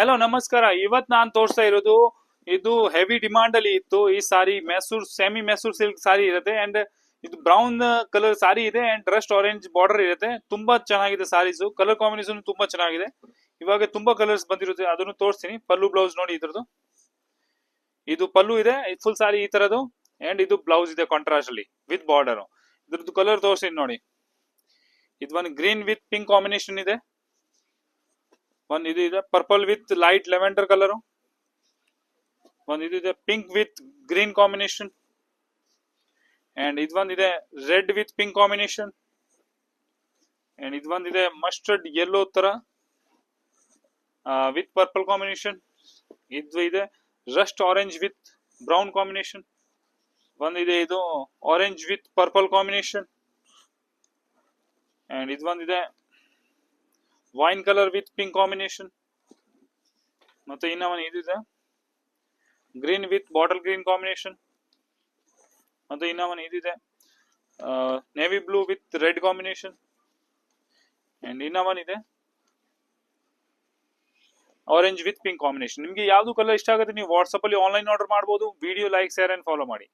Hello ನಮಸ್ಕಾರ. ಇವತ್ ನಾನ್ ತೋರಿಸ್ತಾ ಇರೋದು ಇದು ಹೆವಿ ಡಿಮಾಂಡ್ ಅಲ್ಲಿ ಇತ್ತು. ಈ ಸಾರಿ ಮೆಸೂರ್ ಸೆಮಿ ಮೆಸೂರ್ ಸಿಲ್ಕ್ ಸಾರಿ ಇರುತ್ತೆ ಅಂಡ್ ಇದು ಬ್ರೌನ್ ಕಲರ್ ಸಾರಿ ಇದೆ ಅಂಡ್ ರಸ್ಟ್ ಆರೆಂಜ್ ಬಾರ್ಡರ್ ಇರುತ್ತೆ. ತುಂಬಾ ಚೆನ್ನಾಗಿದೆ ಸಾರೀಸ್, ಕಲರ್ ಕಾಂಬಿನೇಷನ್ ತುಂಬಾ ಚೆನ್ನಾಗಿದೆ. ಇವಾಗ ತುಂಬಾ ಕಲರ್ಸ್ ಬಂದಿರುತ್ತೆ, ಅದನ್ನು ತೋರಿಸ್ತೀನಿ. ಪಲ್ಲು ಬ್ಲೌಸ್ ನೋಡಿ ಇದ್ರದ್ದು, ಇದು ಪಲ್ಲು ಇದೆ ಫುಲ್ ಸಾರಿ ಈ ತರದ್ದು ಅಂಡ್ ಇದು ಬ್ಲೌಸ್ ಇದೆ ಕಾಂಟ್ರಾಸ್ಟ್ ಅಲ್ಲಿ ವಿತ್ ಬಾರ್ಡರ್. ಇದ್ರದ್ದು ಕಲರ್ ತೋರಿಸ್ತೀನಿ ನೋಡಿ. ಇದು ಒಂದು ಗ್ರೀನ್ ವಿತ್ ಪಿಂಕ್ ಕಾಂಬಿನೇಷನ್ ಇದೆ. ಒಂದು ಇದು ಇದೆ purple with light lavender colour. ಒಂದು ಇದು ಇದೆ pink with green combination and ಇದು ಒಂದಿದೆ red with pink combination and ಇದು ಒಂದಿದೆ ಮಸ್ಟರ್ಡ್ ಯೆಲ್ಲೋ ತರ ವಿತ್ ಪರ್ಪಲ್ ಕಾಂಬಿನೇಷನ್. ಇದು ಇದೆ rust orange with brown combination. ಒಂದಿದೆ ಇದು orange with purple combination and ಇದು ಒಂದಿದೆ wine colour with pink combination. ಮತ್ತೆ ಇನ್ನ ಒಂದು ಇದಿದೆ green with bottle green combination. ಮತ್ತೆ ಇನ್ನ ಒಂದು ಇದಿದೆ navy blue with red combination and ಇನ್ನ ಒಂದು ಇದೆ ಆರೆಂಜ್ ವಿತ್ ಪಿಂಕ್ ಕಾಂಬಿನೇಷನ್. ನಿಮ್ಗೆ ಯಾವ್ದು ಕಲರ್ ಇಷ್ಟ ಆಗುತ್ತೆ ನೀವು ವಾಟ್ಸ್ಆಪ್ ಅಲ್ಲಿ ಆನ್ಲೈನ್ ಆರ್ಡರ್ ಮಾಡಬಹುದು. Video like share and follow ಮಾಡಿ.